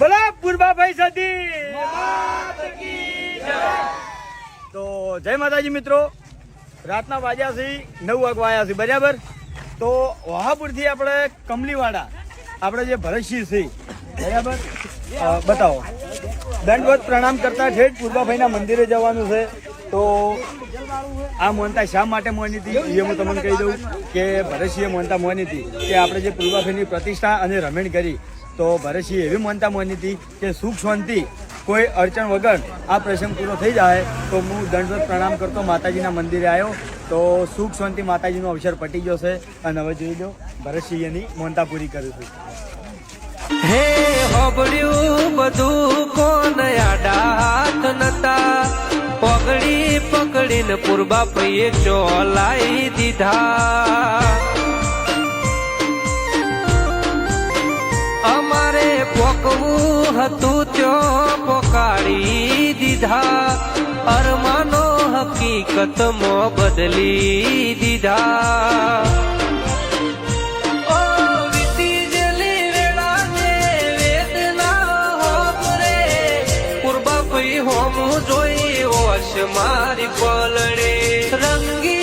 બોલા પૂર્વાભાઈ સતી તો જય માતાજી મિત્રો, રાતના વાગ્યા છે 9 વાગવા આવ્યા છે બરાબર। તો વહાપુરથી આપણે કમલીવાડા આપણે જે ભરતસિંહ છે બરાબર, બતાવો દંડવત પ્રણામ કરતા ઠેઠ પૂર્વાભાઈના મંદિરે જવાનું છે। તો આ મોનતા શા માટે મોની હતી એ હું તમને કહી દઉં કે ભરતસિંહે મોનતા મોની હતી કે આપણે જે પૂર્વાભાઈની પ્રતિષ્ઠા અને રમણ કરી તો ભરતસિંહ એવી મોનતા મોની હતી કે સુખ શાંતિ કોઈ અડચણ વગર આ પ્રસંગ પૂરો થઈ જાય। તો હું દંડવત પ્રણામ કરતો માતાજીના મંદિરે આવ્યો તો સુખ શાંતિ માતાજીનો અવસર પટી ગયો છે અને હવે જોઈ લો ભરતસિંહ એની મોનતા પૂરી કરી છે। હે હોબળ્યું બધું કોણ આડા હાથ નતા, પગડી પકડીને પૂર્વાભાઈએ ચોલાઈ દીધા। અમારે પોકવું હતું ત્યાં પોકાડી દીધા, અરમાનો હકીકતમાં બદલી દીધા। હોમું જોઈ ઓશ મારી પલડે રંગી